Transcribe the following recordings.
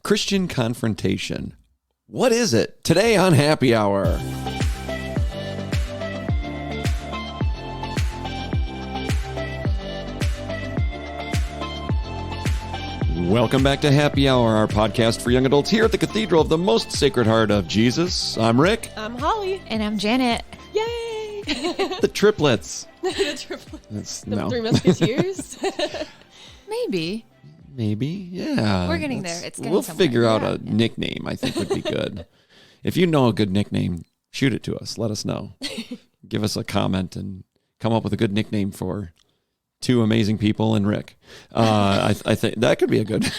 Christian confrontation. What is it? Today on Happy Hour. Welcome back to Happy Hour, our podcast for young adults here at the Cathedral of the Most Sacred Heart of Jesus. I'm Rick. I'm Holly. And I'm Janet. Yay! The triplets. The triplets. The No. Three Musketeers. Maybe. Maybe, yeah. We're getting there. It's getting We'll somewhere. figure out Yeah. a nickname I think would be good. If you know a good nickname, shoot it to us. Let us know. Give us a comment and come up with a good nickname for two amazing people and Rick. I think that could be a good...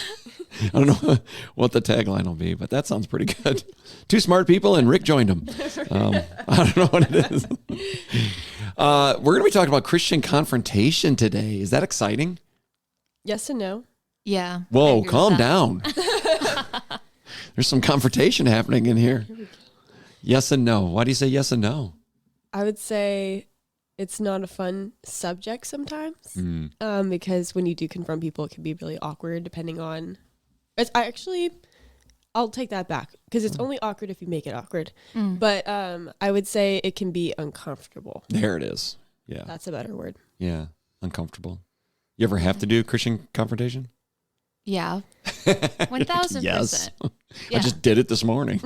I don't know what the tagline will be, but that sounds pretty good. Two smart people and Rick joined them. I don't know what it is. We're going to be talking about Christian confrontation today. Is that exciting? Yes and no. Yeah. I Whoa, agree with calm that. down. There's some confrontation happening in here. Yes and no. Why do you say yes and no? I would say it's not a fun subject sometimes. Because when you do confront people, it can be really awkward depending on... I'll take that back because it's only awkward if you make it awkward. But I would say it can be uncomfortable. There it is. Yeah. That's a better word. Yeah. Uncomfortable. You ever have to do Christian confrontation? Yeah. 1,000%. Yes. Yeah. I just did it this morning.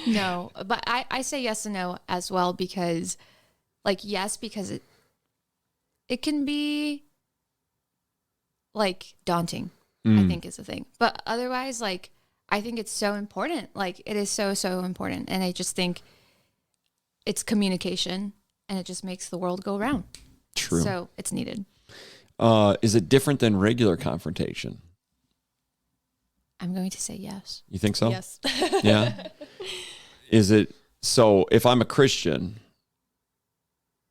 No, but I say yes and no as well because, like, yes, because it can be, like, daunting, I think is the thing. But otherwise, like, I think it's so important. Like, it is so, so important. And I just think it's communication and it just makes the world go round. True. So it's needed. Is it different than regular confrontation? I'm going to say yes. You think so? Yes. Yeah. Is it so if I'm a Christian,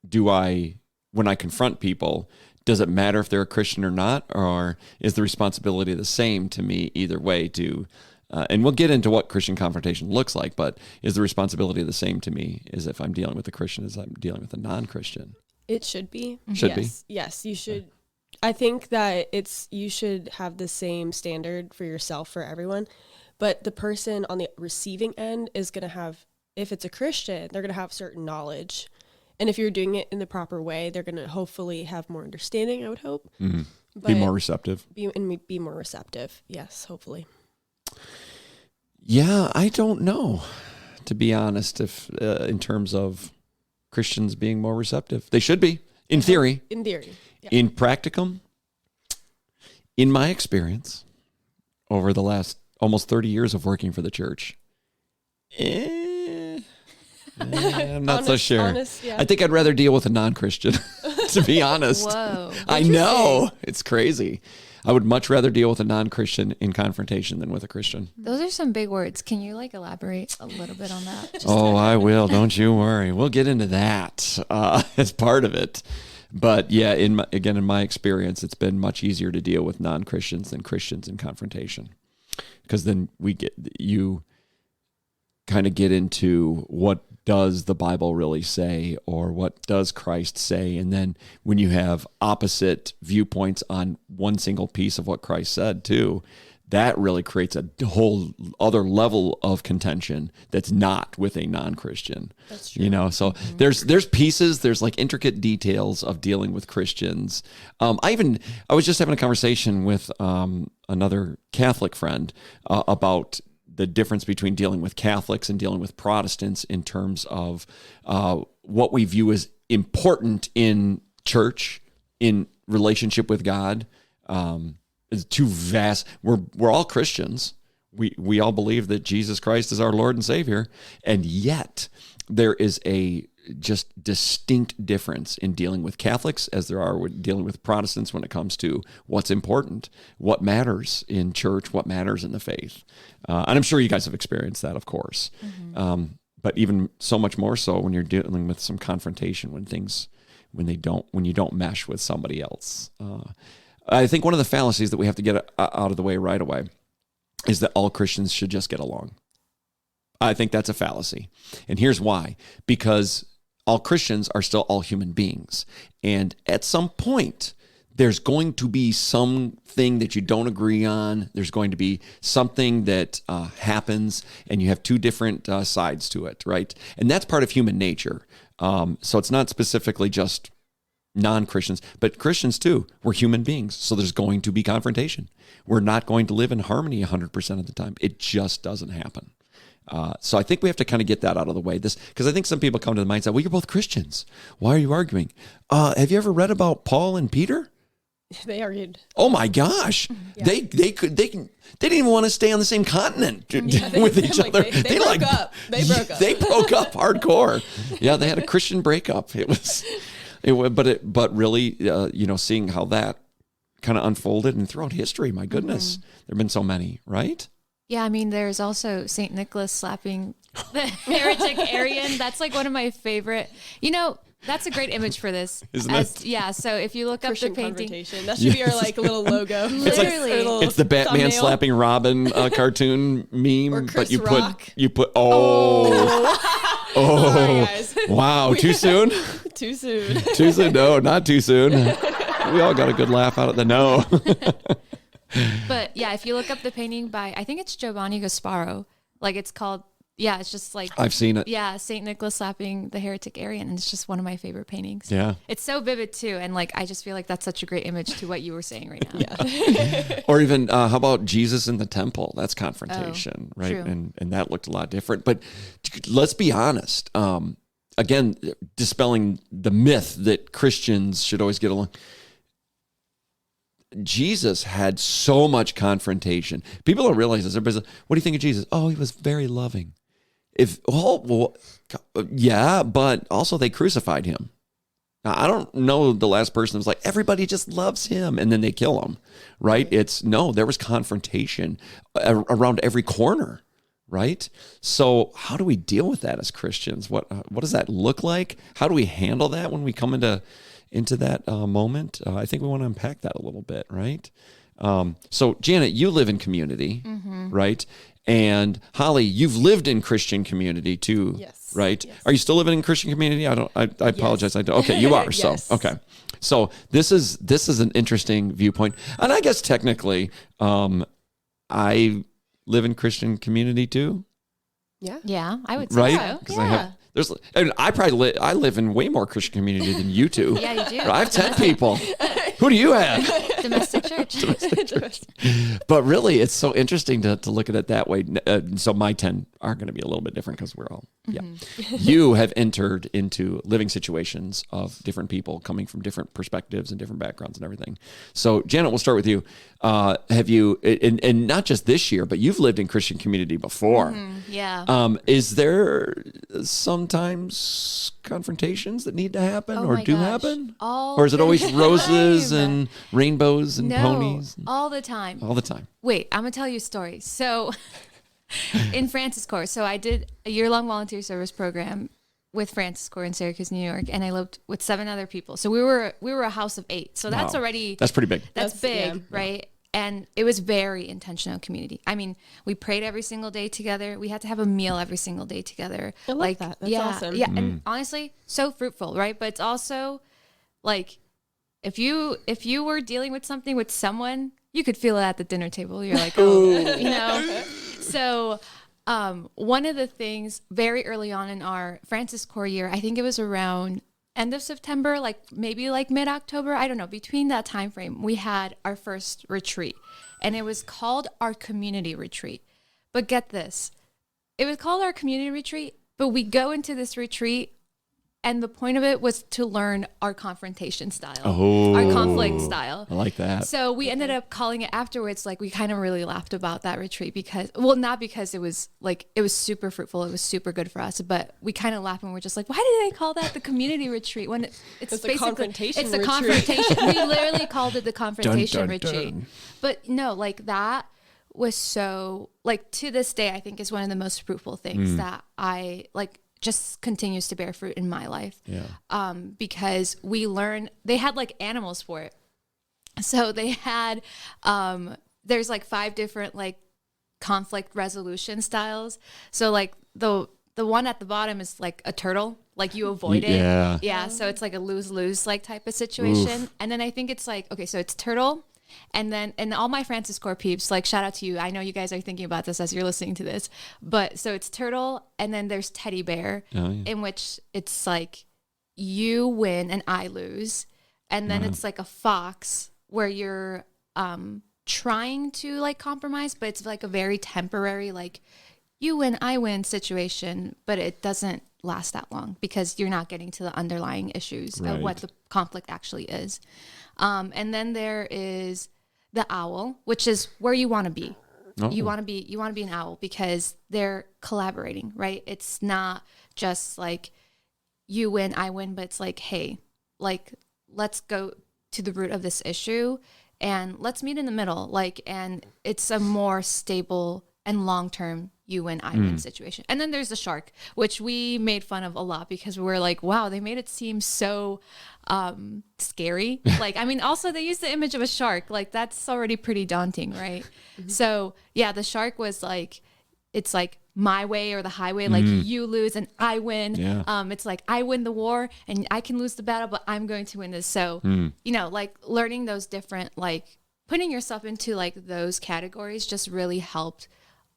when I confront people, does it matter if they're a Christian or not? Or is the responsibility the same to me either way and we'll get into what Christian confrontation looks like, but is the responsibility the same to me as if I'm dealing with a Christian as I'm dealing with a non-Christian? It should be. Should be. Yes, you should. I think that you should have the same standard for yourself for everyone, but the person on the receiving end is going to have, if it's a Christian, they're going to have certain knowledge. And if you're doing it in the proper way, they're going to hopefully have more understanding, I would hope. Mm-hmm. But Be more receptive. Be more receptive. Yes, hopefully. Yeah, I don't know, to be honest, if in terms of Christians being more receptive. They should be, in theory. In theory. Yeah. In practicum, in my experience, over the last almost 30 years of working for the church, I'm not so sure. Honest, yeah. I think I'd rather deal with a non-Christian, to be honest. Whoa. I know. It's crazy. I would much rather deal with a non-Christian in confrontation than with a Christian. Those are some big words. Can you elaborate a little bit on that? I will. Don't you worry. We'll get into that as part of it. But yeah, in my experience, it's been much easier to deal with non-Christians than Christians in confrontation, because then you kind of get into what does the Bible really say, or what does Christ say? And then when you have opposite viewpoints on one single piece of what Christ said too, that really creates a whole other level of contention that's not with a non-Christian. That's true. So there's pieces, there's like intricate details of dealing with Christians. I was just having a conversation with another Catholic friend about the difference between dealing with Catholics and dealing with Protestants in terms of what we view as important in church, in relationship with God. Is too vast. We're all Christians. We all believe that Jesus Christ is our Lord and Savior, and yet there is a just distinct difference in dealing with Catholics as there are with dealing with Protestants when it comes to what's important, what matters in church, what matters in the faith. And I'm sure you guys have experienced that, of course. Mm-hmm. But even so much more so when you're dealing with some confrontation, when you don't mesh with somebody else. I think one of the fallacies that we have to get out of the way right away is that all Christians should just get along. I think that's a fallacy. And here's why. Because all Christians are still all human beings. And at some point, there's going to be something that you don't agree on. There's going to be something that happens, and you have two different sides to it, right? And that's part of human nature. So it's not specifically just non-Christians, but Christians too. We're human beings, so there's going to be confrontation. We're not going to live in harmony 100% of the time. It just doesn't happen. So I think we have to kind of get that out of the way. Because I think some people come to the mindset, well, you're both Christians. Why are you arguing? Have you ever read about Paul and Peter? They argued. Oh my gosh, Yeah. they didn't even want to stay on the same continent with each like, other. they broke up. They broke up. They broke up hardcore. Yeah, they had a Christian breakup. But really, seeing how that kind of unfolded and throughout history, my goodness, there've been so many, right? Yeah, I mean, there's also St. Nicholas slapping the heretic Arian. That's like one of my favorite. That's a great image for this. Isn't it? Yeah, so if you look Christian up the painting. confrontation. That should be our like little logo. Literally. It's the Batman thumbnail. slapping Robin cartoon meme, Or but Chris you Rock. put Sorry, guys. wow, too soon? Too soon. Too soon? No, not too soon. We all got a good laugh out of the no. But yeah, if you look up the painting by, I think it's Giovanni Gasparo. Like it's called, it's just like, I've seen it. yeah, St. Nicholas slapping the heretic Arian. And it's just one of my favorite paintings. Yeah. It's so vivid too. And like, I just feel like that's such a great image to what you were saying right now. Yeah. Or even how about Jesus in the temple? That's confrontation, right? true. And that looked a lot different. But let's be honest. Again, dispelling the myth that Christians should always get along. Jesus had so much confrontation. People don't realize this. Everybody's like, what do you think of Jesus? Oh, he was very loving. Yeah, but also they crucified him. Now, I don't know the last person was like, everybody just loves him, and then they kill him, right? There was confrontation around every corner, right? So how do we deal with that as Christians? What does that look like? How do we handle that when we come into that moment? I think we want to unpack that a little bit, right? So Janet, you live in community, right? And Holly, you've lived in Christian community too, Yes. right? Yes. Are you still living in Christian community? I apologize. I don't. Okay, you are. Yes. So, okay. So this is an interesting viewpoint. And I guess technically, I live in Christian community too, Yeah. Yeah, I would say right? so. Because Yeah. I live in way more Christian community than you two. Yeah, you do. I have 10 people. Who do you have? Domestic church. But really, it's so interesting to look at it that way. So my 10 are going to be a little bit different because we're all, You have entered into living situations of different people coming from different perspectives and different backgrounds and everything. So Janet, we'll start with you. Have you, and not just this year, but you've lived in Christian community before. Yeah. Is there sometimes confrontations that need to happen Oh or my do gosh. happen? All Or is it the always roses time. and rainbows and No, ponies? all the time. All the time. Wait, I'm gonna tell you a story. So, in Francis Corps, so I did a year-long volunteer service program with Francis Corps in Syracuse, New York, and I lived with 7 other people. So we were a house of 8. So that's Wow. already That's pretty big. that's big, yeah. right? And it was very intentional community. I mean, we prayed every single day together. We had to have a meal every single day together. I love that. That's awesome. Yeah, and honestly, so fruitful, right? But it's also like if you were dealing with something with someone, you could feel it at the dinner table. You're like, oh, So one of the things very early on in our Francis Corps year, I think it was around end of September, maybe mid-October, I don't know, between that time frame, we had our first retreat. And it was called our community retreat. But get this, it was called our community retreat, but we go into this retreat and the point of it was to learn our confrontation style, our conflict style. I like that. So we ended up calling it afterwards. We kind of really laughed about that retreat not because it was super fruitful. It was super good for us, but we kind of laughed and we're just like, why did they call that the community retreat when it's a confrontation It's a retreat. confrontation. We literally called it the confrontation Dun, dun, retreat. dun. But no, that was so to this day, I think is one of the most fruitful things that I just continues to bear fruit in my life. Yeah. Because we learn, they had animals for it. So they had, there's 5 different conflict resolution styles. So the one at the bottom is a turtle. like you avoid it. Yeah. So it's like a lose-lose like type of situation. And then I think it's like, okay, so it's turtle. And all my Francis Core peeps, like shout out to you. I know you guys are thinking about this as you're listening to this, but so it's turtle. And then there's teddy bear in which it's like you win and I lose. And then it's like a fox where you're, trying to like compromise, but it's like a very temporary, like you win, I win situation, but it doesn't last that long because you're not getting to the underlying issues of what the conflict actually is. And then there is the owl, which is where you want to be. You want to be an owl because they're collaborating, right? It's not just like you win, I win, but it's like, hey, like let's go to the root of this issue and let's meet in the middle. Like, and it's a more stable and long-term you win, I win situation. And then there's the shark, which we made fun of a lot because we were like, wow, they made it seem so scary. Like, I mean, also they used the image of a shark. Like that's already pretty daunting, right? So yeah, the shark was like, it's like my way or the highway, like you lose and I win. It's like I win the war and I can lose the battle, but I'm going to win this. So, you know, like learning those different, like putting yourself into like those categories just really helped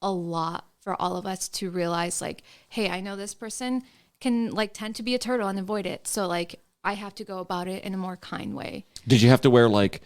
a lot for all of us to realize like, hey, I know this person can like tend to be a turtle and avoid it. So like I have to go about it in a more kind way. Did you have to wear like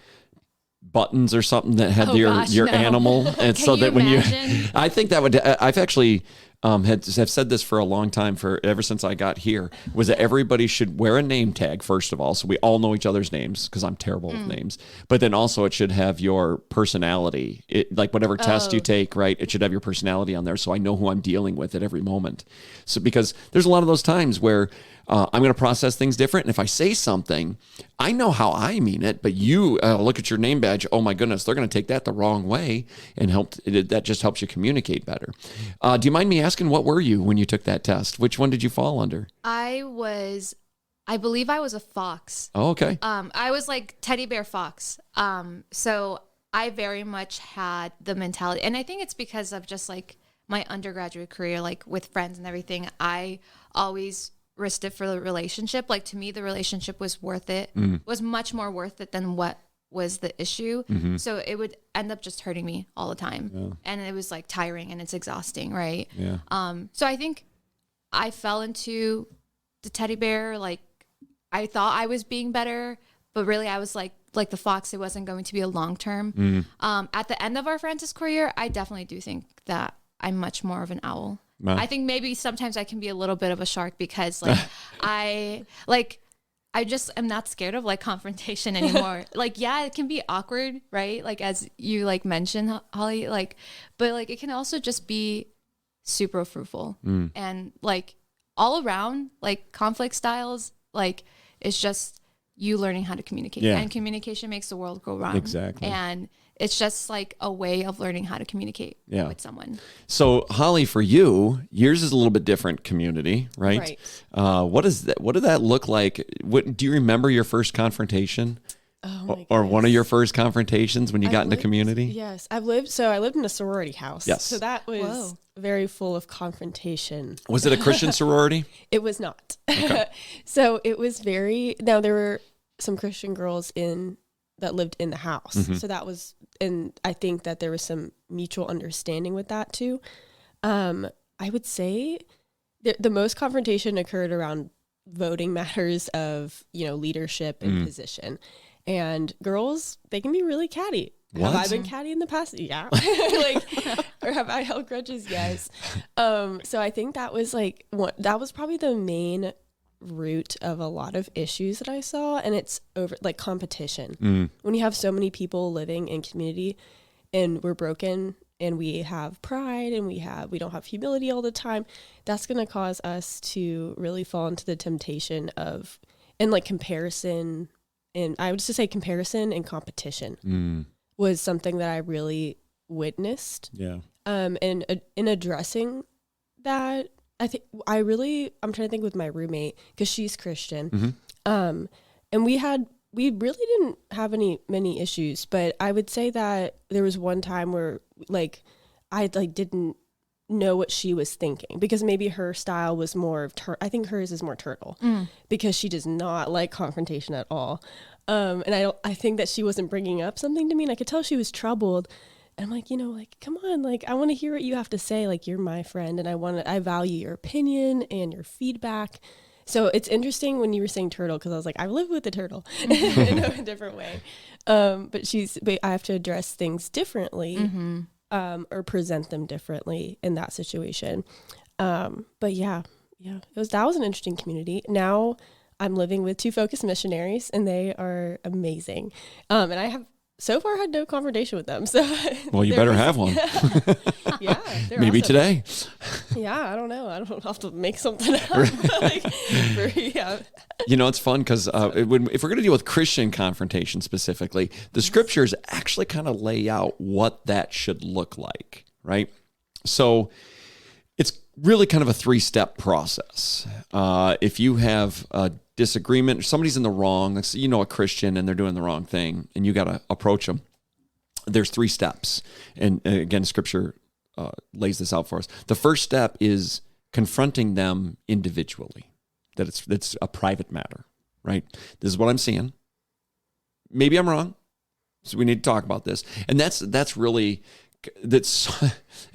buttons or something that had your no. animal, and so that when imagine? I think that would, I've actually have said this for a long time, for ever since I got here, was that everybody should wear a name tag first of all, so we all know each other's names because I'm terrible with names. But then also it should have your personality, like whatever test you take, right? It should have your personality on there, so I know who I'm dealing with at every moment. So because there's a lot of those times where I'm going to process things different. And if I say something, I know how I mean it, but you look at your name badge. Oh my goodness, they're going to take that the wrong way, and that just helps you communicate better. Do you mind me asking, what were you when you took that test? Which one did you fall under? I believe I was a fox. Oh, okay. I was like teddy bear fox. So I very much had the mentality, and I think it's because of just like my undergraduate career, like with friends and everything. I always risked it for the relationship. Like to me, the relationship was worth it, was much more worth it than what was the issue. So it would end up just hurting me all the time. And it was like tiring and it's exhausting. Right. So I think I fell into the teddy bear. Like I thought I was being better, but really I was like the fox. It wasn't going to be a long-term. At the end of our Francis Core year, I definitely do think that I'm much more of an owl. I think maybe sometimes I can be a little bit of a shark because like I just am not scared of like confrontation anymore. Like, yeah, it can be awkward, right? Like as you like mentioned, Holly, like, but like it can also just be super fruitful and like all around like conflict styles, like it's just you learning how to communicate and communication makes the world go round. Exactly. And it's just like a way of learning how to communicate with someone. So Holly, for you, yours is a little bit different community, right? What is that? What did that look like? Do you remember your first confrontation? Oh my or one of your first confrontations when you got into community? Yes, I lived in a sorority house. Yes. So that was very full of confrontation. Was it a Christian sorority? It was not. Okay. So it was now there were some Christian girls that lived in the house. So that was, and I think that there was some mutual understanding with that too. I would say the most confrontation occurred around voting matters of, leadership and position. And girls, they can be really catty. What? Have I been catty in the past? Yeah. Or have I held grudges? Yes. So I think that was that was probably the main root of a lot of issues that I saw, and it's over like competition. When you have so many people living in community and we're broken and we have pride and we don't have humility all the time, that's going to cause us to really fall into the temptation of comparison. And I would just say comparison and competition was something that I really witnessed. Yeah. And in addressing that, I'm trying to think with my roommate because she's Christian. And we really didn't have many issues, but I would say that there was one time where I didn't know what she was thinking, because maybe her style was more of I think hers is more turtle, because she does not like confrontation at all. And I think that she wasn't bringing up something to me, and I could tell she was troubled. And I'm like, like, come on, like, I want to hear what you have to say. Like, you're my friend, and I value your opinion and your feedback. So it's interesting when you were saying turtle, because I was like, I've lived with a turtle in a different way. But I have to address things differently, or present them differently in that situation. But yeah, that was an interesting community. Now I'm living with 2 Focus missionaries, and they are amazing. And I have so far had no confrontation with them. So well, you better have one. Yeah, maybe awesome. Today. Yeah, I don't know. I don't have to make something up. Yeah. It's fun because if we're going to deal with Christian confrontation specifically, the scriptures actually kind of lay out what that should look like, right? So it's really kind of a 3-step process. If you have a disagreement, somebody's in the wrong, a Christian, and they're doing the wrong thing, and you got to approach them, there's 3 steps. And again, scripture lays this out for us. The first step is confronting them individually, that it's a private matter, right? This is what I'm seeing. Maybe I'm wrong, so we need to talk about this. And that's really, it's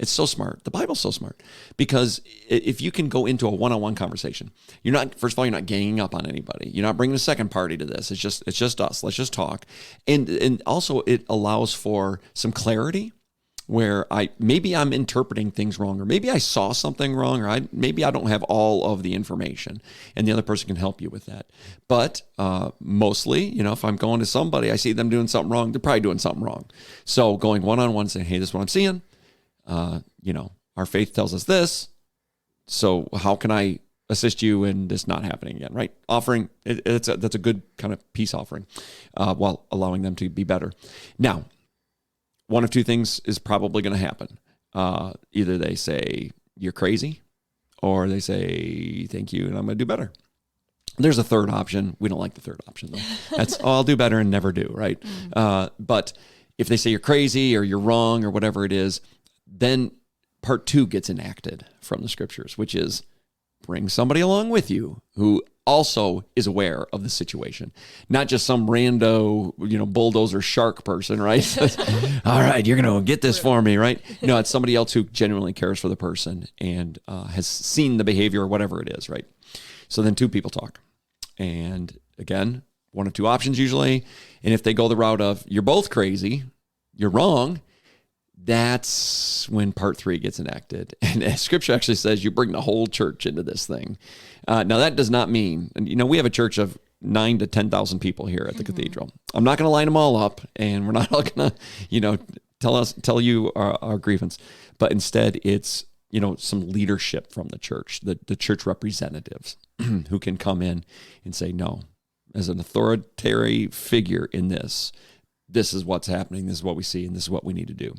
so smart. The Bible's so smart, because if you can go into a one-on-one conversation, first of all, you're not ganging up on anybody. You're not bringing a second party to this. It's just us. Let's just talk. And also it allows for some clarity, where maybe I'm interpreting things wrong, or maybe I saw something wrong, or maybe I don't have all of the information, and the other person can help you with that. But mostly, if I'm going to somebody, I see them doing something wrong, they're probably doing something wrong. So going one-on-one, saying, hey, this is what I'm seeing. Our faith tells us this. So how can I assist you in this not happening again, right? Offering, that's a good kind of peace offering, while allowing them to be better. Now, one of 2 things is probably going to happen. Either they say, you're crazy, or they say, thank you, and I'm going to do better. There's a third option. We don't like the third option, though. That's, I'll do better and never do, right? But if they say you're crazy or you're wrong or whatever it is, then part 2 gets enacted from the scriptures, which is bring somebody along with you who also is aware of the situation, not just some rando, bulldozer shark person, right? All right, you're going to get this for me, right? No, it's somebody else who genuinely cares for the person and has seen the behavior or whatever it is, right? So then 2 people talk. And again, 1 of 2 options usually. And if they go the route of, you're both crazy, you're wrong, that's when part 3 gets enacted. And scripture actually says you bring the whole church into this thing. Now, that does not mean, we have a church of 9,000 to 10,000 people here at the cathedral. I'm not going to line them all up, and we're not all going to, tell you our grievance. But instead, it's, some leadership from the church, the church representatives who can come in and say, no, as an authoritarian figure in this is what's happening, this is what we see, and this is what we need to do.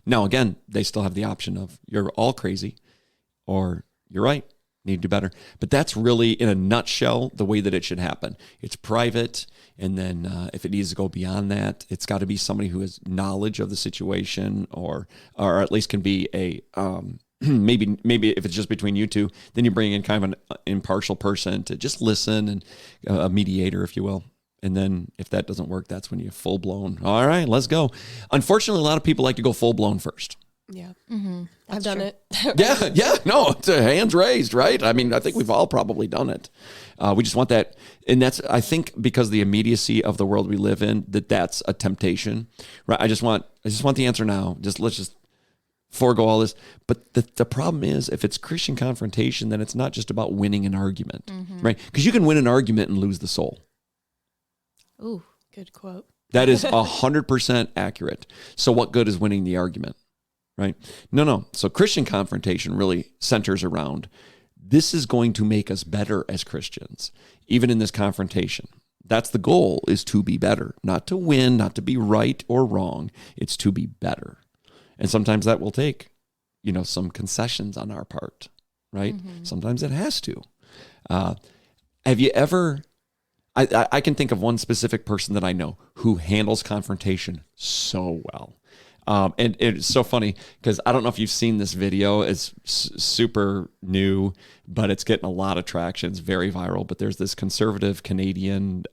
Now, again, they still have the option of you're all crazy, or you're right, need to do better. But that's really, in a nutshell, the way that it should happen. It's private, and then if it needs to go beyond that, it's got to be somebody who has knowledge of the situation, or at least can be a maybe if it's just between you 2, then you bring in kind of an impartial person to just listen, and a mediator, if you will. And then if that doesn't work, that's when you full blown. All right, let's go. Unfortunately, a lot of people like to go full blown first. Yeah. Mm-hmm. I've done it. Yeah. No, it's a hands raised, right? I mean, I think we've all probably done it. We just want that. And that's, I think, because the immediacy of the world we live in, that's a temptation, right? I just want the answer now. Let's just forego all this. But the problem is, if it's Christian confrontation, then it's not just about winning an argument, right? Because you can win an argument and lose the soul. Ooh, good quote. That is 100% accurate. So what good is winning the argument, right? No. So Christian confrontation really centers around, this is going to make us better as Christians, even in this confrontation. That's the goal, is to be better, not to win, not to be right or wrong. It's to be better. And sometimes that will take, some concessions on our part, right? Sometimes it has to. Have you ever... I can think of one specific person that I know who handles confrontation so well. And it's so funny because I don't know if you've seen this video. It's super new, but it's getting a lot of traction. It's very viral. But there's this conservative Canadian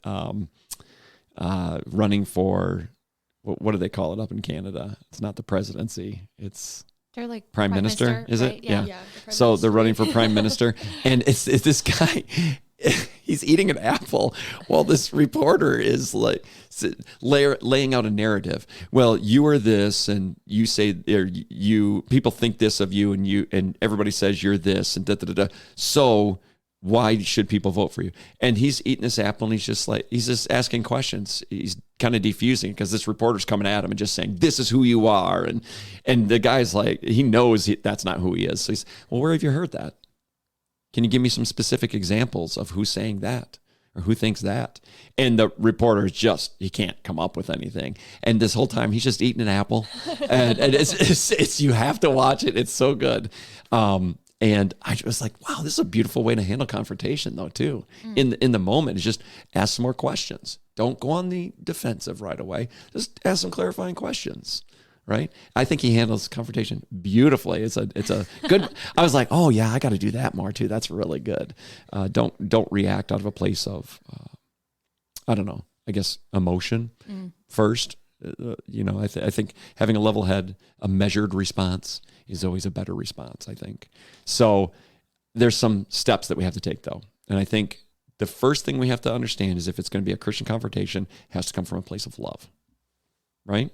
running for, what do they call it up in Canada? It's not the presidency. It's They're like prime minister, is right? it? Yeah. Yeah, the prime So minister. they're running for prime minister, and it's this guy. He's eating an apple while this reporter is like laying out a narrative. Well, you are this, and you say, or you people think this of you, and everybody says you're this, and da da da da. So why should people vote for you? And he's eating this apple, and he's just asking questions. He's kind of defusing because this reporter's coming at him and just saying, "This is who you are," and the guy's like, he knows that's not who he is. So he's, well, where have you heard that? Can you give me some specific examples of who's saying that or who thinks that? And the reporter is he can't come up with anything. And this whole time he's just eating an apple, and it's you have to watch it. It's so good. And I was like, wow, this is a beautiful way to handle confrontation though too. In the moment, is just ask some more questions. Don't go on the defensive right away. Just ask some clarifying questions. Right? I think he handles confrontation beautifully. It's a good. I was like, oh yeah, I got to do that more too. That's really good. Don't react out of a place of, I don't know. I guess emotion first. I think having a level head, a measured response is always a better response. I think so. There's some steps that we have to take though, and I think the first thing we have to understand is if it's going to be a Christian confrontation, it has to come from a place of love, right?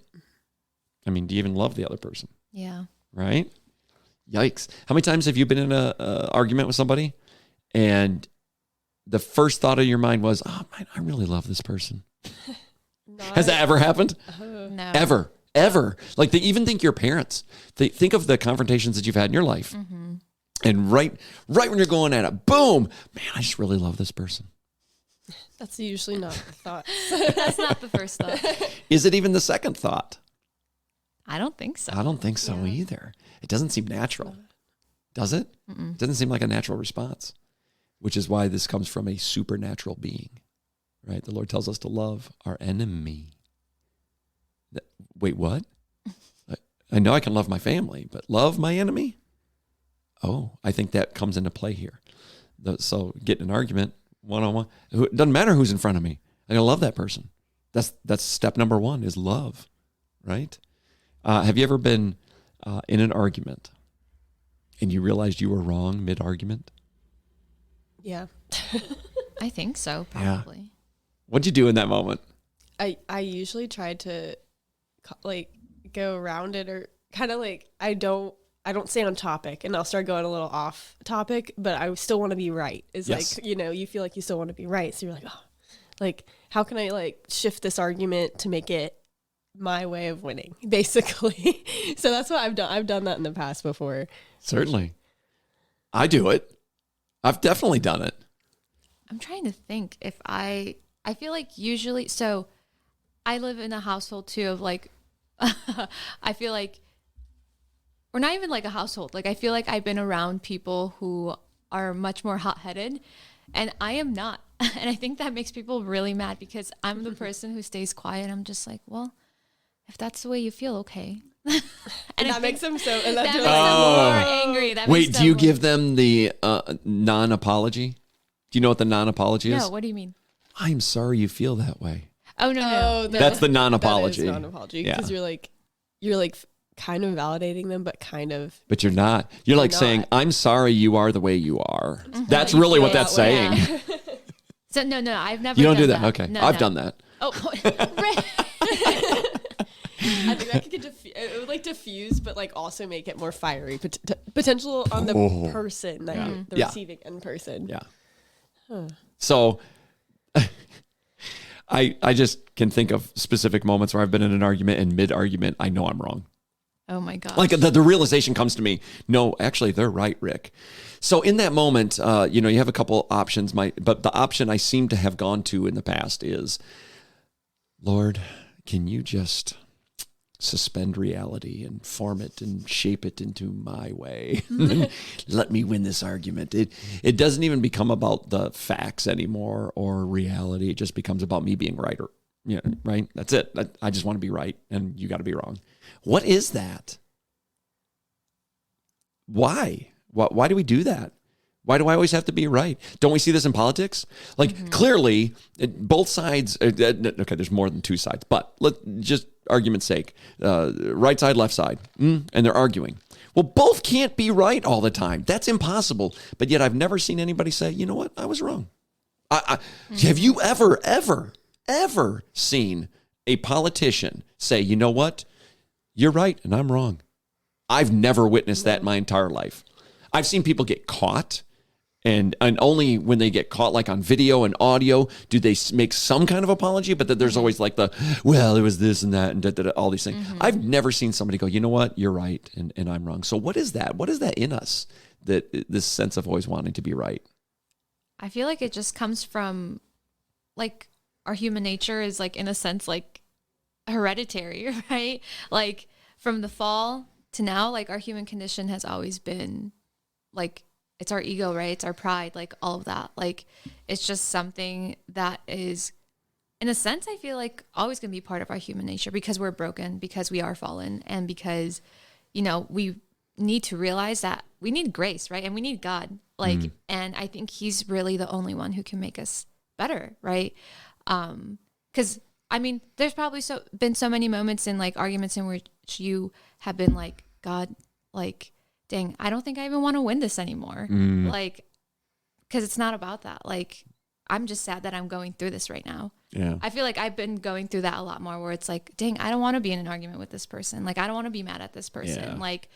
I mean, do you even love the other person? Yeah. Right? Yikes. How many times have you been in an argument with somebody and the first thought of your mind was, oh, man, I really love this person? Has that ever happened? No. Ever. Like they even think your parents. They think of the confrontations that you've had in your life. And right when you're going at it, boom, man, I just really love this person. That's usually not the thought. That's not the first thought. Is it even the second thought? I don't think so. I don't think so either. It doesn't seem natural. Does it? It doesn't seem like a natural response, which is why this comes from a supernatural being, right? The Lord tells us to love our enemy. Wait, what? I know I can love my family, but love my enemy? Oh, I think that comes into play here. So get in an argument, one-on-one. It doesn't matter who's in front of me. I gotta love that person. That's step number one is love, right? Have you ever been in an argument and you realized you were wrong mid-argument? Yeah. I think so, probably. What'd you do in that moment? I usually try to go around it, or kind of like I don't stay on topic, and I'll start going a little off topic, but I still want to be right. It's Yes. like, you feel like you still want to be right. So you're like, oh, like how can I shift this argument to make it my way of winning, basically. So that's what I've done. I've done that in the past before. Certainly. I do it. I've definitely done it. I'm trying to think if I feel like usually, so I live in a household too of I feel like, or not even like a household. Like I feel like I've been around people who are much more hot-headed, and I am not. And I think that makes people really mad because I'm the person who stays quiet. I'm just like, well, if that's the way you feel, okay. And that makes them so. And that makes them like, more angry. That Wait, makes do you them give them the non-apology? Do you know what the non-apology is? No, what do you mean? I'm sorry you feel that way. Oh no. That's the non-apology. That is non-apology Yeah. because you're kind of validating them, but kind of. But you're not. You're like not. saying, I'm sorry you are the way you are. That's really what that's saying. Yeah. So no, I've never. You don't do done that. Okay. No, I've no. done that. Oh, I think that could it would diffuse, but also make it more fiery potential on the person that the Yeah. receiving end person. Yeah. So I just can think of specific moments where I've been in an argument, and mid-argument, I know I'm wrong. oh my god. Like the realization comes to me, no, actually, they're right, Rick. So in that moment, you have a couple options. But the option I seem to have gone to in the past is, Lord, can you just suspend reality and form it and shape it into my way? Let me win this argument. It doesn't even become about the facts anymore or reality. It just becomes about me being right Yeah, right. That's it. I just want to be right, and you got to be wrong. What is that? Why? Why do we do that? Why do I always have to be right? Don't we see this in politics? Like clearly, both sides. Okay, there's more than two sides, but just argument's sake, right side, left side, and they're arguing. Well, both can't be right all the time. That's impossible. But yet, I've never seen anybody say, "You know what? I was wrong." Have you ever seen a politician say, "You know what? You're right, and I'm wrong"? I've never witnessed that in my entire life. I've seen people get caught. And only when they get caught, like on video and audio, do they make some kind of apology. But then there's always like well, it was this and that and all these things. I've never seen somebody go, you know what, you're right and I'm wrong. So what is that? What is that in us, that this sense of always wanting to be right? I feel like it just comes from, like, our human nature is, like, in a sense, like, hereditary, right? Like, from the fall to now, like, our human condition has always been, like, it's our ego, right? It's our pride, like all of that. Like, it's just something that is, in a sense, I feel like always going to be part of our human nature, because we're broken, because we are fallen, and because, you know, we need to realize that we need grace, right? And we need God. Like, and I think he's really the only one who can make us better, right? Because, I mean, there's probably been so many moments in, like, arguments in which you have been like, God, like, dang, I don't think I even want to win this anymore. Like, because it's not about that. Like, I'm just sad that I'm going through this right now. Yeah. I feel like I've been going through that a lot more, where it's like, dang, I don't want to be in an argument with this person. Like, I don't want to be mad at this person. Yeah. Like,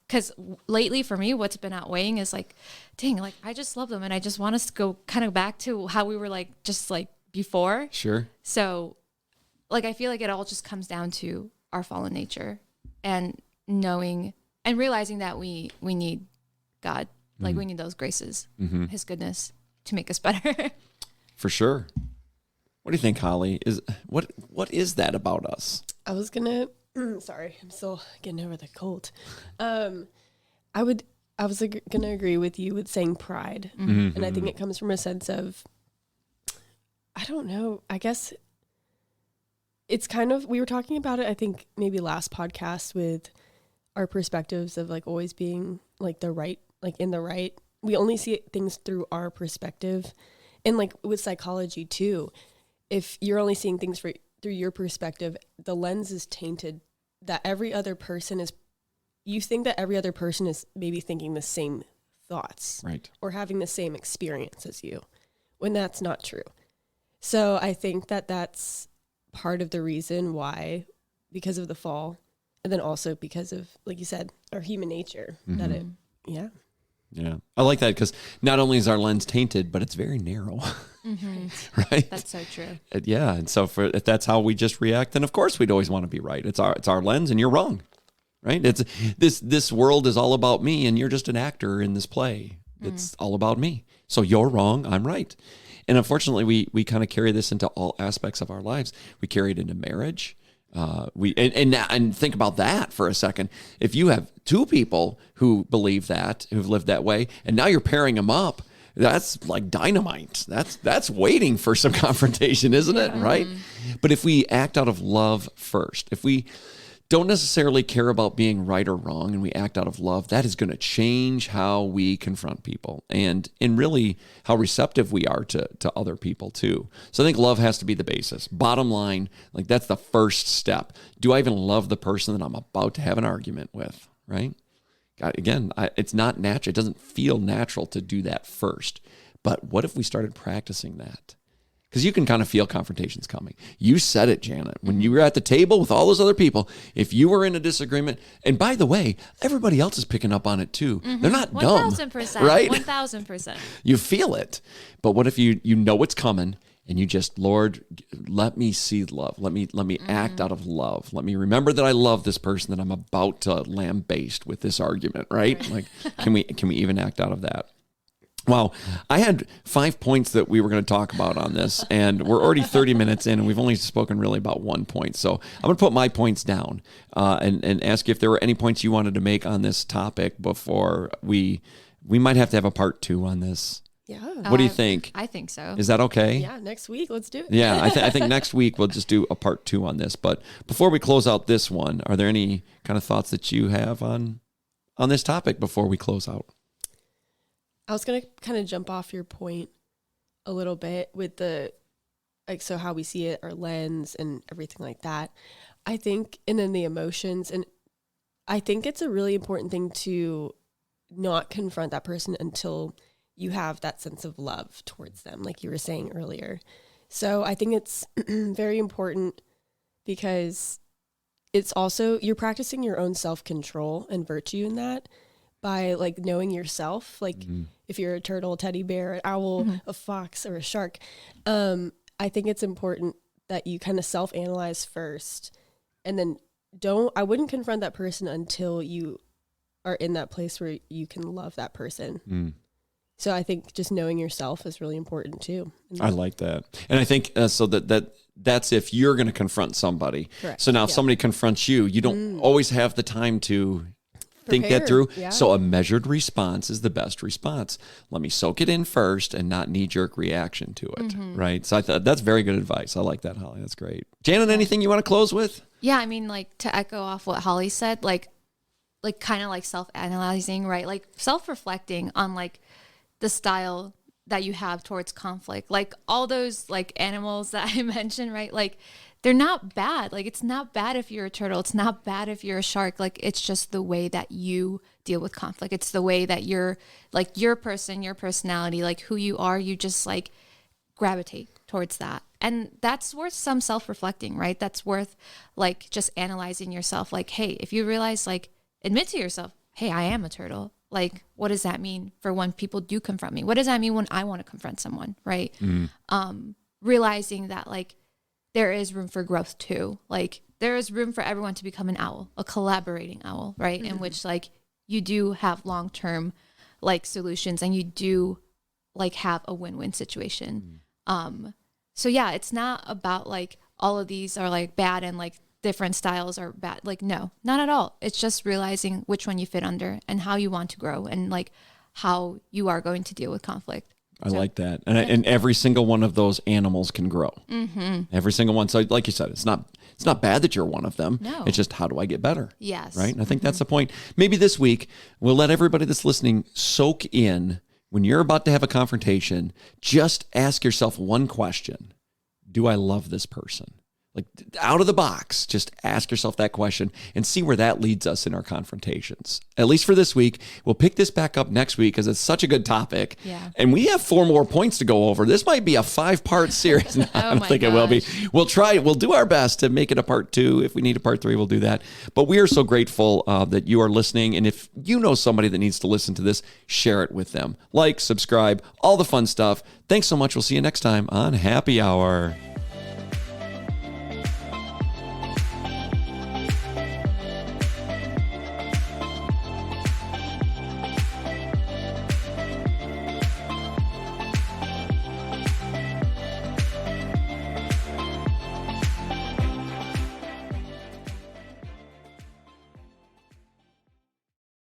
because lately for me, what's been outweighing is like, dang, like, I just love them. And I just want us to go kind of back to how we were, like, just like before. Sure. So, like, I feel like it all just comes down to our fallen nature and knowing and realizing that we need God, like we need those graces, his goodness to make us better. For sure. What do you think, Holly? What is that about us? I was gonna. Sorry, I'm still getting over the cold. I was gonna agree with you with saying pride, and I think it comes from a sense of, I don't know. I guess it's kind of, we were talking about it, I think maybe last podcast, with our perspectives of, like, always being, like, the right, like, in the right. We only see things through our perspective. And, like, with psychology too, if you're only seeing things through your perspective, the lens is tainted, that every other person is, you think that every other person is maybe thinking the same thoughts, Right. or having the same experience as you, when that's not true. So I think that that's part of the reason why, because of the fall, and then also because of, like you said, our human nature, that it, yeah. Yeah. I like that, because not only is our lens tainted, but it's very narrow. Right? That's so true. Yeah. And so if that's how we just react, then of course we'd always want to be right. It's our lens, and you're wrong. Right? It's this world is all about me, and you're just an actor in this play. It's all about me. So you're wrong, I'm right. And unfortunately, we kind of carry this into all aspects of our lives. We carry it into marriage. And think about that for a second. If you have two people who believe that, who've lived that way, and now you're pairing them up, that's like dynamite. That's waiting for some confrontation, isn't it? Right? But if we act out of love first, if we don't necessarily care about being right or wrong, and we act out of love, that is going to change how we confront people, and really how receptive we are to other people too. So I think love has to be the basis. Bottom line, like, that's the first step. Do I even love the person that I'm about to have an argument with, right? God, again, it's not natural. It doesn't feel natural to do that first. But what if we started practicing that? Because you can kind of feel confrontations coming. You said it, Janet. When you were at the table with all those other people, if you were in a disagreement, and by the way, everybody else is picking up on it too. They're not dumb. 1,000%. Right? 1,000%. You feel it. But what if you know it's coming, and you just, Lord, let me see love. Let me act out of love. Let me remember that I love this person that I'm about to lambaste with this argument, right? Like, can we even act out of that? Wow. I had 5 points that we were going to talk about on this, and we're already 30 minutes in, and we've only spoken really about 1 point. So I'm going to put my points down and ask if there were any points you wanted to make on this topic before we might have to have a part 2 on this. Yeah. What do you think? I think so. Is that okay? Yeah, next week, let's do it. Yeah, I think next week we'll just do a part 2 on this. But before we close out this one, are there any kind of thoughts that you have on this topic before we close out? I was going to kind of jump off your point a little bit with the, like, so how we see it, our lens and everything like that. I think, and then the emotions. And I think it's a really important thing to not confront that person until you have that sense of love towards them, like you were saying earlier. So I think it's very important because it's also, you're practicing your own self-control and virtue in that by like knowing yourself. Like if you're a turtle, a teddy bear, an owl, a fox, or a shark, I think it's important that you kind of self-analyze first, and then I wouldn't confront that person until you are in that place where you can love that person. So I think just knowing yourself is really important too. I like that. And I think so that's if you're going to confront somebody. Correct. So now if somebody confronts you, you don't always have the time to think that through. Yeah. So a measured response is the best response. Let me soak it in first and not knee-jerk reaction to it, right? So I thought that's very good advice. I like that, Holly. That's great. Janet, anything you want to close with? Yeah, I mean, like, to echo off what Holly said, like kind of like self-analyzing, right? Like self-reflecting on like the style that you have towards conflict. Like all those like animals that I mentioned, right? Like they're not bad. Like it's not bad if you're a turtle. It's not bad if you're a shark. Like it's just the way that you deal with conflict. It's the way that you're like your person, your personality, like who you are, you just like gravitate towards that. And that's worth some self-reflecting, right? That's worth like just analyzing yourself. Like, hey, if you realize, like, admit to yourself, hey, I am a turtle. Like, what does that mean for when people do confront me? What does that mean when I want to confront someone, right? Realizing that, like, there is room for growth too. Like, there is room for everyone to become an owl, a collaborating owl, right? In which, like, you do have long-term, like, solutions and you do, like, have a win-win situation. So, yeah, it's not about, like, all of these are, like, bad and, like, different styles are bad. Like, no, not at all. It's just realizing which one you fit under and how you want to grow and like how you are going to deal with conflict. I like that. And every single one of those animals can grow. Every single one. So like you said, it's not bad that you're one of them. No. It's just, how do I get better? Yes. Right. And I think that's the point. Maybe this week we'll let everybody that's listening soak in when you're about to have a confrontation. Just ask yourself one question. Do I love this person? Like, out of the box, just ask yourself that question and see where that leads us in our confrontations. At least for this week. We'll pick this back up next week because it's such a good topic. Yeah. And we have 4 more points to go over. This might be a 5-part series. No, I don't think it will be. We'll try. We'll do our best to make it a part 2. If we need a part 3, we'll do that. But we are so grateful that you are listening. And if you know somebody that needs to listen to this, share it with them. Like, subscribe, all the fun stuff. Thanks so much. We'll see you next time on Happy Hour.